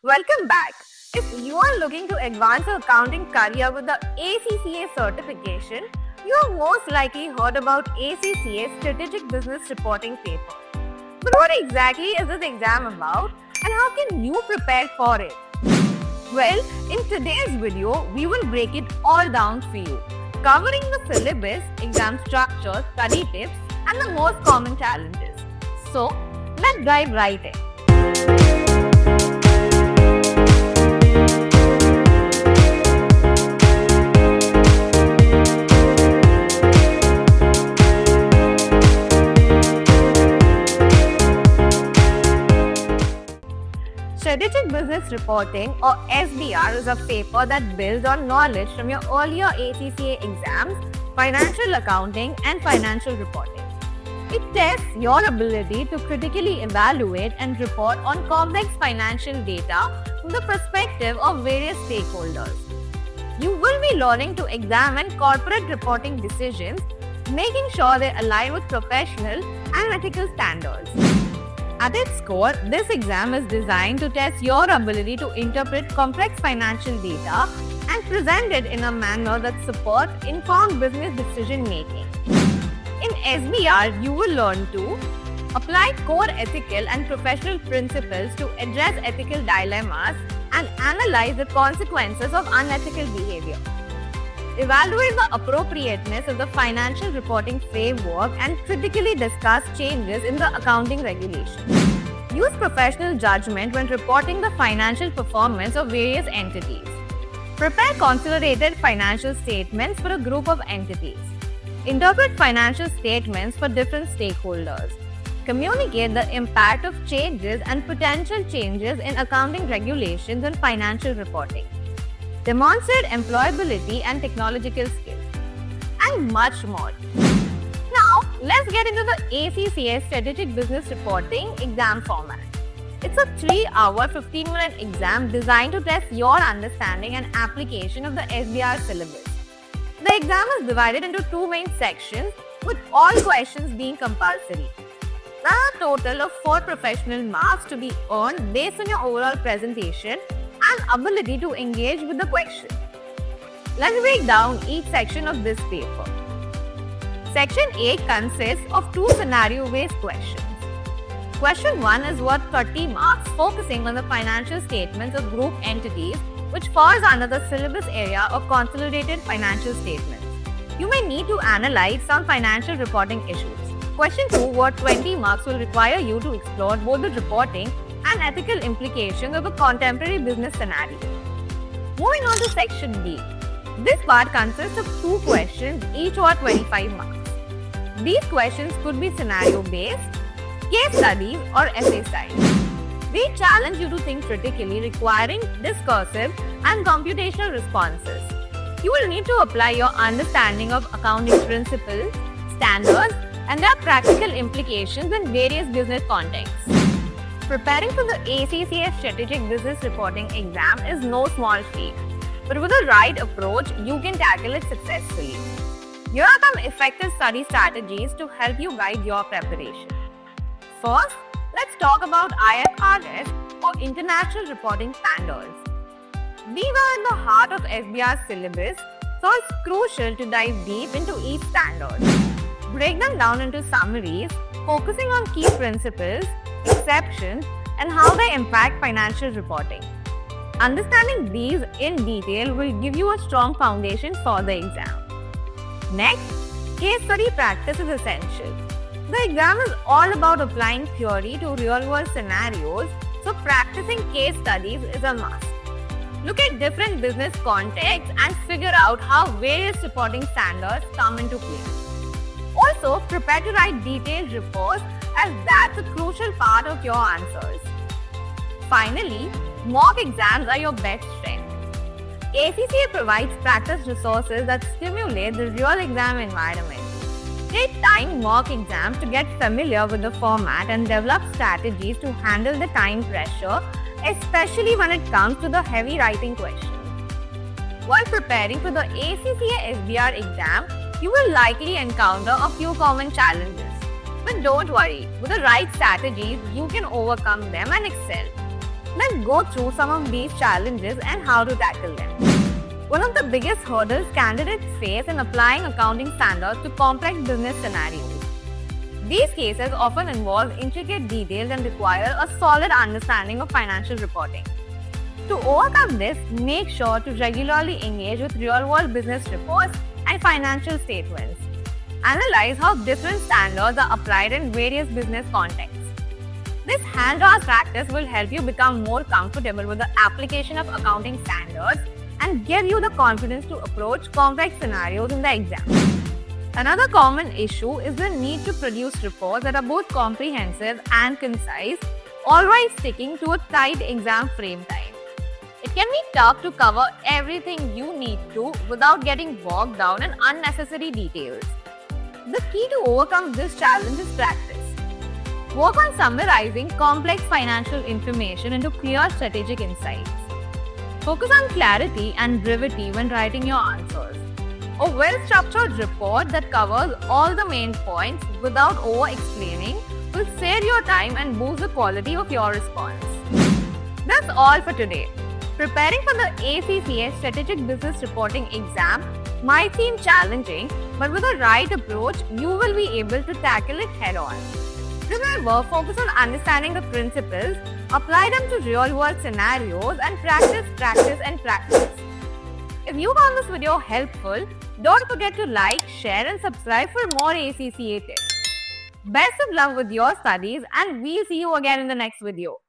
Welcome back. If you are looking to advance your accounting career with the ACCA certification, you have most likely heard about ACCA Strategic Business Reporting paper. But what exactly is this exam about and how can you prepare for it? Well, in today's video, we will break it all down for you, covering the syllabus, exam structure, study tips, and the most common challenges. So, let's dive right in. Strategic Business Reporting or SBR is a paper that builds on knowledge from your earlier ACCA exams, financial accounting and financial reporting. It tests your ability to critically evaluate and report on complex financial data from the perspective of various stakeholders. You will be learning to examine corporate reporting decisions, making sure they align with professional and ethical standards. At its core, this exam is designed to test your ability to interpret complex financial data and present it in a manner that supports informed business decision making. In SBR, you will learn to apply core ethical and professional principles to address ethical dilemmas and analyze the consequences of unethical behavior. Evaluate the appropriateness of the financial reporting framework and critically discuss changes in the accounting regulations. Use professional judgment when reporting the financial performance of various entities. Prepare consolidated financial statements for a group of entities. Interpret financial statements for different stakeholders. Communicate the impact of changes and potential changes in accounting regulations and financial reporting. Demonstrate employability and technological skills, and much more. Now, let's get into the ACCA Strategic Business Reporting exam format. It's a 3-hour, 15-minute exam designed to test your understanding and application of the SBR syllabus. The exam is divided into 2 main sections, with all questions being compulsory. There are a total of 4 professional marks to be earned based on your overall presentation and ability to engage with the question. Let's break down each section of this paper. Section A consists of 2 scenario-based questions. Question 1 is worth 30 marks, focusing on the financial statements of group entities, which falls under the syllabus area of consolidated financial statements. You may need to analyze some financial reporting issues. Question 2 worth 20 marks will require you to explore both the reporting and ethical implications of a contemporary business scenario. Moving on to section B. This part consists of 2 questions, each worth 25 marks. These questions could be scenario-based, case studies, or essay style. We challenge you to think critically, requiring discursive and computational responses. You will need to apply your understanding of accounting principles, standards, and their practical implications in various business contexts. Preparing for the ACCA Strategic Business Reporting exam is no small feat, but with the right approach, you can tackle it successfully. Here are some effective study strategies to help you guide your preparation. First, let's talk about IFRS or International Reporting Standards. These are in the heart of SBR syllabus, so it's crucial to dive deep into each standard. Break them down into summaries, focusing on key principles, exceptions, and how they impact financial reporting. Understanding these in detail will give you a strong foundation for the exam. Next, case study practice is essential. The exam is all about applying theory to real-world scenarios, so practicing case studies is a must. Look at different business contexts and figure out how various reporting standards come into play. Also, prepare to write detailed reports, as that's a crucial part of your answers. Finally, mock exams are your best friend. ACCA provides practice resources that stimulate the real exam environment. Take time mock exams to get familiar with the format and develop strategies to handle the time pressure, especially when it comes to the heavy writing questions. While preparing for the ACCA SBR exam, you will likely encounter a few common challenges. But don't worry, with the right strategies, you can overcome them and excel. Let's go through some of these challenges and how to tackle them. One of the biggest hurdles candidates face in applying accounting standards to complex business scenarios. These cases often involve intricate details and require a solid understanding of financial reporting. To overcome this, make sure to regularly engage with real-world business reports and financial statements. Analyze how different standards are applied in various business contexts. This hands-on practice will help you become more comfortable with the application of accounting standards and give you the confidence to approach complex scenarios in the exam. Another common issue is the need to produce reports that are both comprehensive and concise, always sticking to a tight exam frame time. It can be tough to cover everything you need to without getting bogged down in unnecessary details. The key to overcome this challenge is practice. Work on summarizing complex financial information into clear strategic insights. Focus on clarity and brevity when writing your answers. A well-structured report that covers all the main points without over-explaining will save your time and boost the quality of your response. That's all for today. Preparing for the ACCA Strategic Business Reporting exam might seem challenging, but with the right approach, you will be able to tackle it head-on. Remember, focus on understanding the principles, apply them to real-world scenarios, and practice. If you found this video helpful, don't forget to like, share, and subscribe for more ACCA tips. Best of luck with your studies, and we'll see you again in the next video.